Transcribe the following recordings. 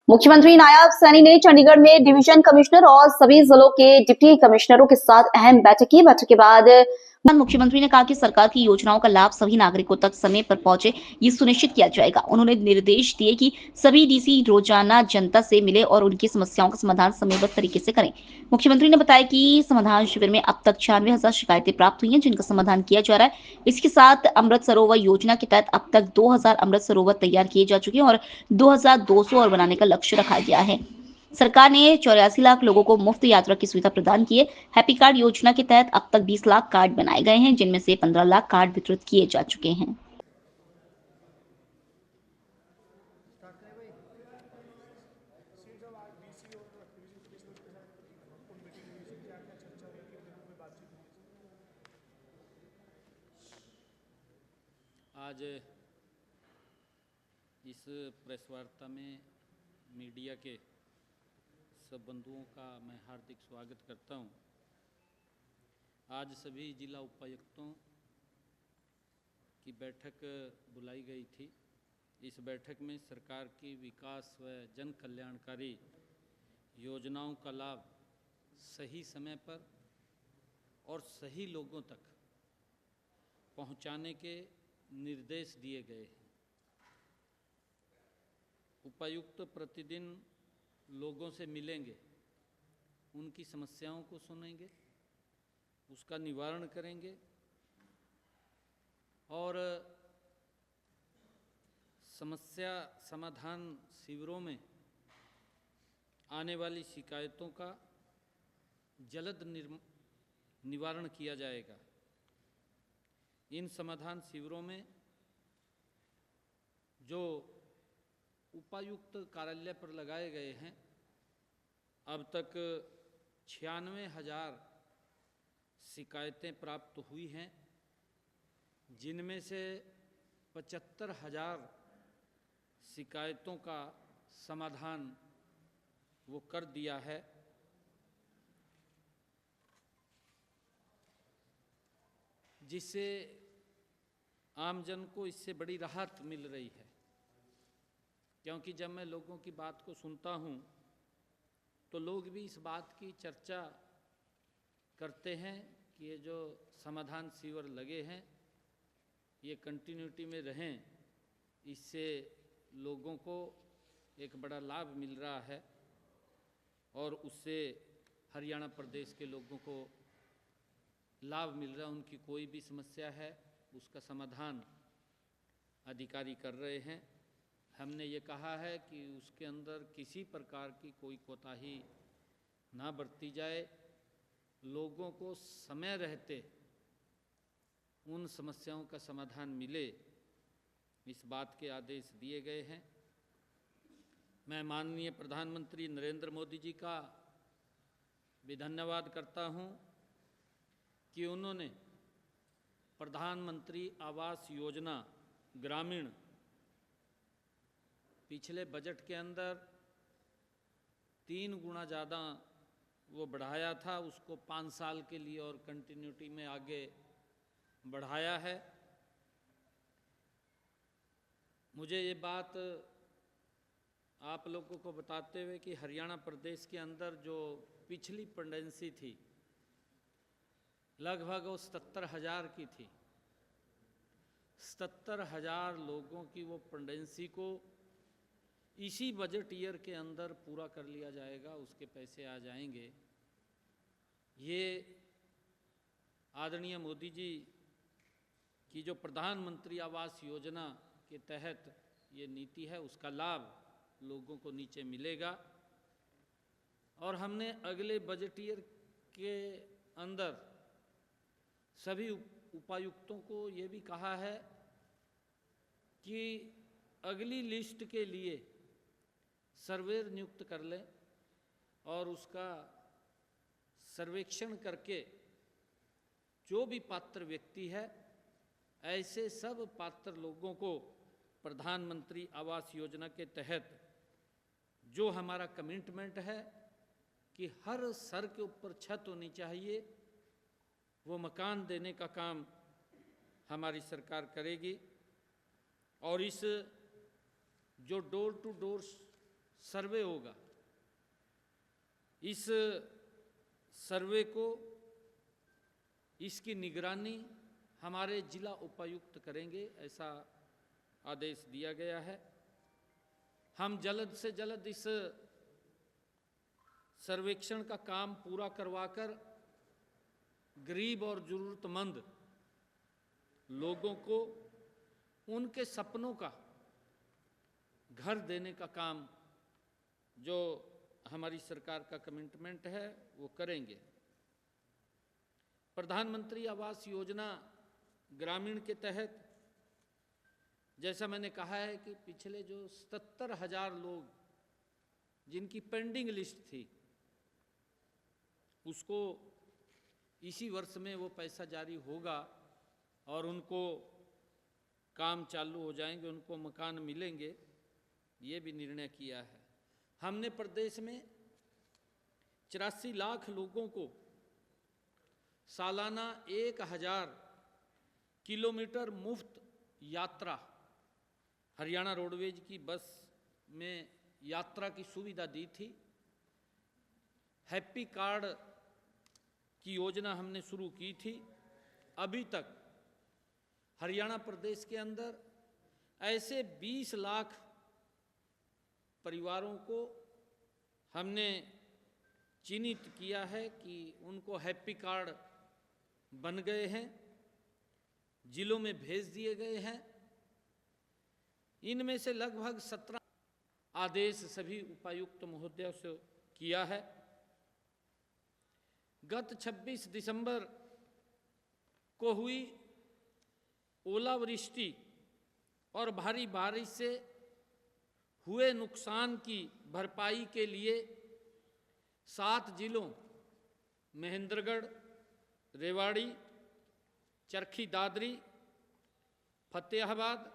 मुख्यमंत्री नायब सैनी ने चंडीगढ़ में डिवीजन कमिश्नर और सभी जिलों के डिप्टी कमिश्नरों के साथ अहम बैठक की। बैठक के बाद मुख्यमंत्री ने कहा कि सरकार की योजनाओं का लाभ सभी नागरिकों तक समय पर पहुंचे, ये सुनिश्चित किया जाएगा। उन्होंने निर्देश दिए कि सभी डीसी रोजाना जनता से मिले और उनकी समस्याओं का समाधान समयबद्ध तरीके से करें। मुख्यमंत्री ने बताया कि समाधान शिविर में अब तक 96,000 शिकायतें प्राप्त हुई हैं, जिनका समाधान किया जा रहा है। इसके साथ अमृत सरोवर योजना के तहत अब तक 2,000 अमृत सरोवर तैयार किए जा चुके हैं और 2,200 और बनाने का लक्ष्य रखा गया है। सरकार ने 84 लाख लोगों को मुफ्त यात्रा की सुविधा प्रदान की है। हैप्पी कार्ड योजना के तहत अब तक 20 लाख कार्ड बनाए गए हैं, जिनमें से 15 लाख कार्ड वितरित किए जा चुके हैं। आज इस प्रेस वार्ता में मीडिया के सब बंधुओं का मैं हार्दिक स्वागत करता हूं। आज सभी जिला उपायुक्तों की बैठक बुलाई गई थी। इस बैठक में सरकार की विकास व जन कल्याणकारी योजनाओं का लाभ सही समय पर और सही लोगों तक पहुंचाने के निर्देश दिए गए हैं। उपायुक्त प्रतिदिन लोगों से मिलेंगे, उनकी समस्याओं को सुनेंगे, उसका निवारण करेंगे और समस्या समाधान शिविरों में आने वाली शिकायतों का जल्द निवारण किया जाएगा। इन समाधान शिविरों में जो उपायुक्त कार्यालय पर लगाए गए हैं, अब तक 96,000 शिकायतें प्राप्त हुई हैं, जिनमें से 75,000 शिकायतों का समाधान वो कर दिया है। जिससे आमजन को इससे बड़ी राहत मिल रही है, क्योंकि जब मैं लोगों की बात को सुनता हूं तो लोग भी इस बात की चर्चा करते हैं कि ये जो समाधान शिविर लगे हैं ये कंटिन्यूटी में रहें, इससे लोगों को एक बड़ा लाभ मिल रहा है और उससे हरियाणा प्रदेश के लोगों को लाभ मिल रहा है। उनकी कोई भी समस्या है उसका समाधान अधिकारी कर रहे हैं। हमने ये कहा है कि उसके अंदर किसी प्रकार की कोई कोताही ना बरती जाए, लोगों को समय रहते उन समस्याओं का समाधान मिले, इस बात के आदेश दिए गए हैं। मैं माननीय प्रधानमंत्री नरेंद्र मोदी जी का भी धन्यवाद करता हूं कि उन्होंने प्रधानमंत्री आवास योजना ग्रामीण पिछले बजट के अंदर 3 गुना ज़्यादा वो बढ़ाया था, उसको 5 साल के लिए और कंटिन्यूटी में आगे बढ़ाया है। मुझे ये बात आप लोगों को बताते हुए कि हरियाणा प्रदेश के अंदर जो पिछली पेंडेंसी थी लगभग वो 77,000 की थी। 77,000 लोगों की वो पेंडेंसी को इसी बजट ईयर के अंदर पूरा कर लिया जाएगा, उसके पैसे आ जाएंगे। ये आदरणीय मोदी जी की जो प्रधानमंत्री आवास योजना के तहत ये नीति है, उसका लाभ लोगों को नीचे मिलेगा। और हमने अगले बजट ईयर के अंदर सभी उपायुक्तों को ये भी कहा है कि अगली लिस्ट के लिए सर्वेयर नियुक्त कर लें और उसका सर्वेक्षण करके जो भी पात्र व्यक्ति है, ऐसे सब पात्र लोगों को प्रधानमंत्री आवास योजना के तहत जो हमारा कमिटमेंट है कि हर सर के ऊपर छत होनी चाहिए, वो मकान देने का काम हमारी सरकार करेगी। और इस जो डोर टू डोर सर्वे होगा। इस सर्वे को, इसकी निगरानी हमारे जिला उपायुक्त करेंगे, ऐसा आदेश दिया गया है। हम जल्द से जल्द इस सर्वेक्षण का काम पूरा करवाकर गरीब और ज़रूरतमंद लोगों को उनके सपनों का घर देने का काम जो हमारी सरकार का कमिटमेंट है वो करेंगे। प्रधानमंत्री आवास योजना ग्रामीण के तहत जैसा मैंने कहा है कि पिछले जो 77,000 लोग जिनकी पेंडिंग लिस्ट थी, उसको इसी वर्ष में वो पैसा जारी होगा और उनको काम चालू हो जाएंगे, उनको मकान मिलेंगे, ये भी निर्णय किया है। हमने प्रदेश में 84 लाख लोगों को सालाना 1,000 किलोमीटर मुफ्त यात्रा, हरियाणा रोडवेज की बस में यात्रा की सुविधा दी थी। हैप्पी कार्ड की योजना हमने शुरू की थी। अभी तक हरियाणा प्रदेश के अंदर ऐसे 20 लाख परिवारों को हमने चिन्हित किया है कि उनको हैप्पी कार्ड बन गए हैं, जिलों में भेज दिए गए हैं। इनमें से लगभग 17 आदेश सभी उपायुक्त महोदयों से किया है। गत 26 दिसंबर को हुई ओलावृष्टि और भारी बारिश से हुए नुकसान की भरपाई के लिए 7 जिलों महेंद्रगढ़, रेवाड़ी, चरखी दादरी, फतेहाबाद,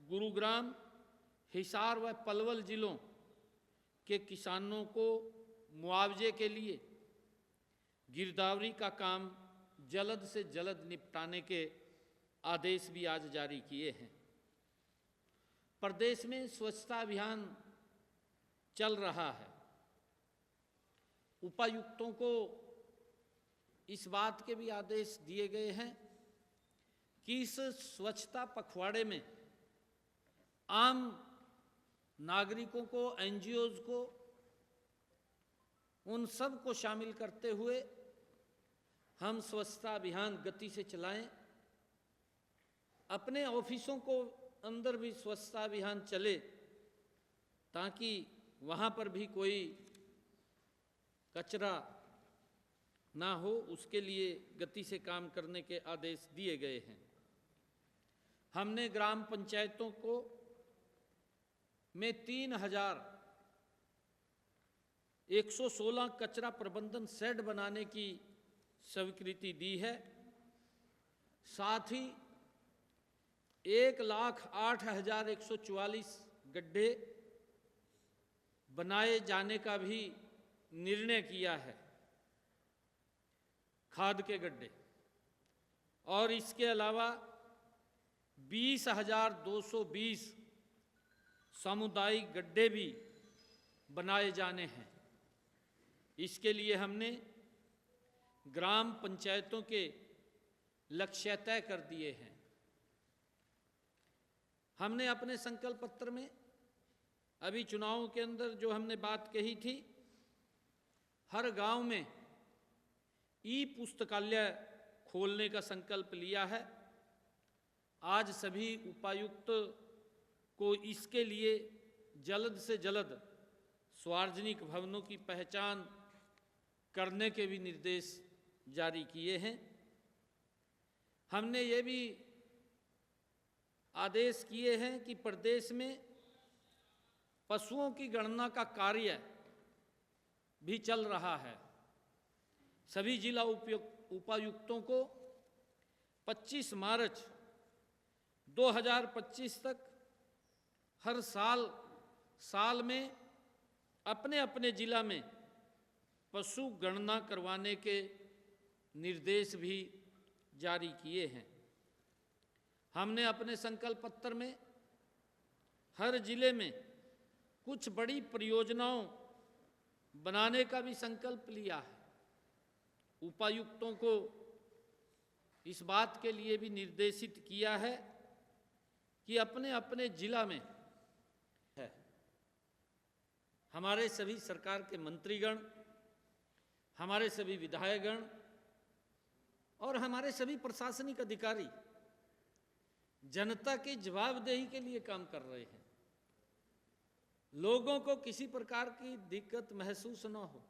गुरुग्राम, हिसार व पलवल जिलों के किसानों को मुआवजे के लिए गिरदावरी का काम जल्द से जल्द निपटाने के आदेश भी आज जारी किए हैं। प्रदेश में स्वच्छता अभियान चल रहा है। उपायुक्तों को इस बात के भी आदेश दिए गए हैं कि इस स्वच्छता पखवाड़े में आम नागरिकों को, एनजीओज को, उन सब को शामिल करते हुए हम स्वच्छता अभियान गति से चलाएं। अपने ऑफिसों को अंदर भी स्वच्छता अभियान चले ताकि वहाँ पर भी कोई कचरा ना हो, उसके लिए गति से काम करने के आदेश दिए गए हैं। हमने ग्राम पंचायतों को में 3,116 कचरा प्रबंधन शेड बनाने की स्वीकृति दी है। साथ ही 1,08,144 गड्ढे बनाए जाने का भी निर्णय किया है, खाद के गड्ढे। और इसके अलावा 20,220 सामुदायिक गड्ढे भी बनाए जाने हैं। इसके लिए हमने ग्राम पंचायतों के लक्ष्य तय कर दिए हैं। हमने अपने संकल्प पत्र में अभी चुनावों के अंदर जो हमने बात कही थी, हर गांव में ई पुस्तकालय खोलने का संकल्प लिया है। आज सभी उपायुक्त को इसके लिए जल्द से जल्द सार्वजनिक भवनों की पहचान करने के भी निर्देश जारी किए हैं। हमने ये भी आदेश किए हैं कि प्रदेश में पशुओं की गणना का कार्य भी चल रहा है। सभी जिला उपायुक्तों को 25 मार्च 2025 तक हर साल में अपने अपने जिला में पशु गणना करवाने के निर्देश भी जारी किए हैं। हमने अपने संकल्प पत्र में हर जिले में कुछ बड़ी परियोजनाओं बनाने का भी संकल्प लिया है। उपायुक्तों को इस बात के लिए भी निर्देशित किया है कि अपने अपने जिला में है हमारे सभी सरकार के मंत्रीगण, हमारे सभी विधायकगण और हमारे सभी प्रशासनिक अधिकारी जनता की जवाबदेही के लिए काम कर रहे हैं। लोगों को किसी प्रकार की दिक्कत महसूस न हो।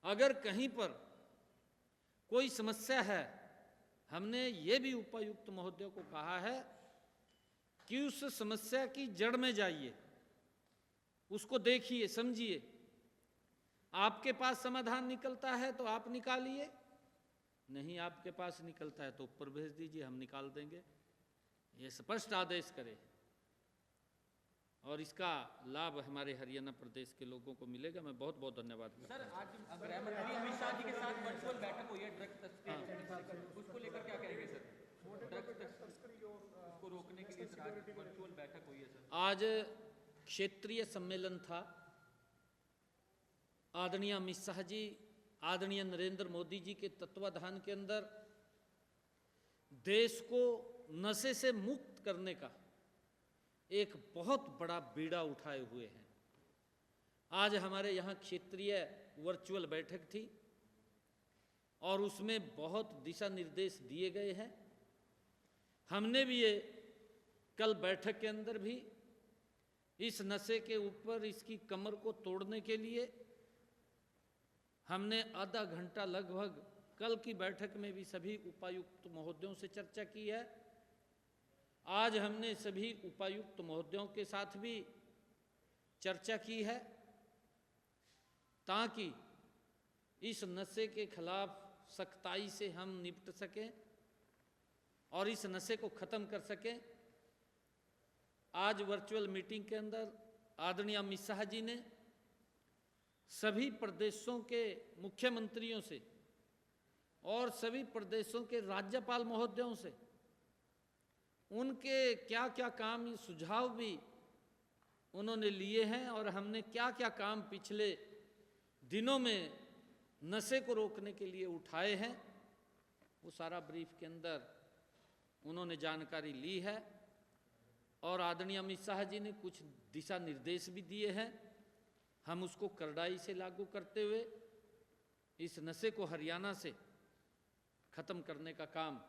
अगर कहीं पर कोई समस्या है, हमने ये भी उपायुक्त महोदय को कहा है कि उस समस्या की जड़ में जाइए, उसको देखिए, समझिए। आपके पास समाधान निकलता है तो आप निकालिए, नहीं आपके पास निकलता है तो ऊपर भेज दीजिए, हम निकाल देंगे। ये स्पष्ट आदेश करें और इसका लाभ हमारे हरियाणा प्रदेश के लोगों को मिलेगा। मैं बहुत बहुत धन्यवाद करता हूं। सर, आज गृह मंत्री अमित शाह जी के साथ वर्चुअल बैठक हुई है ड्रग्स तस्करी, उसको लेकर क्या कहेंगे सर? ड्रग्स तस्करी को रोकने के लिए सर आज वर्चुअल बैठक हुई है सर। आज क्षेत्रीय सम्मेलन था। आदरणीय अमित शाह जी, आदरणीय नरेंद्र मोदी जी के तत्वाधान के अंदर देश को नशे से मुक्त करने का एक बहुत बड़ा बीड़ा उठाए हुए हैं। आज हमारे यहाँ क्षेत्रीय वर्चुअल बैठक थी और उसमें बहुत दिशा निर्देश दिए गए हैं। हमने भी ये कल बैठक के अंदर भी इस नशे के ऊपर इसकी कमर को तोड़ने के लिए हमने आधा घंटा लगभग कल की बैठक में भी सभी उपायुक्त महोदयों से चर्चा की है। आज हमने सभी उपायुक्त महोदयों के साथ भी चर्चा की है ताकि इस नशे के खिलाफ सख्ताई से हम निपट सकें और इस नशे को ख़त्म कर सकें। आज वर्चुअल मीटिंग के अंदर आदरणीय अमित शाह जी ने सभी प्रदेशों के मुख्यमंत्रियों से और सभी प्रदेशों के राज्यपाल महोदयों से उनके क्या क्या काम, सुझाव भी उन्होंने लिए हैं और हमने क्या क्या काम पिछले दिनों में नशे को रोकने के लिए उठाए हैं, वो सारा ब्रीफ के अंदर उन्होंने जानकारी ली है। और आदरणीय अमित शाह जी ने कुछ दिशा निर्देश भी दिए हैं। हम उसको कड़ाई से लागू करते हुए इस नशे को हरियाणा से ख़त्म करने का काम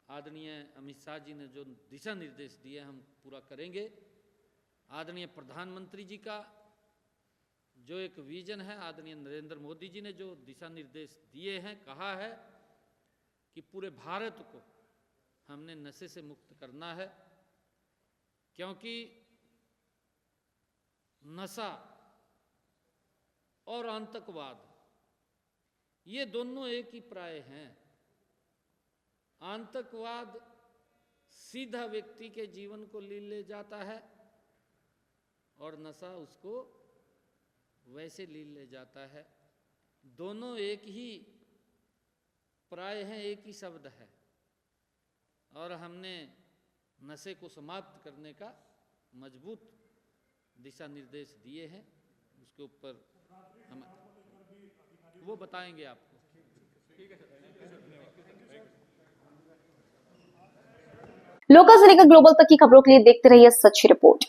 आदरणीय अमित शाह जी ने जो दिशा निर्देश दिए हम पूरा करेंगे। आदरणीय प्रधानमंत्री जी का जो एक विजन है, आदरणीय नरेंद्र मोदी जी ने जो दिशा निर्देश दिए हैं, कहा है कि पूरे भारत को हमने नशे से मुक्त करना है, क्योंकि नशा और आतंकवाद ये दोनों एक ही प्राय हैं। आतंकवाद सीधा व्यक्ति के जीवन को ले जाता है और नशा उसको वैसे ले जाता है। दोनों एक ही प्राय हैं, एक ही शब्द है। और हमने नशे को समाप्त करने का मजबूत दिशा निर्देश दिए हैं। उसके ऊपर हम वो बताएंगे आपको। लोकल से लेकर ग्लोबल तक की खबरों के लिए देखते रहिए सच्ची रिपोर्ट।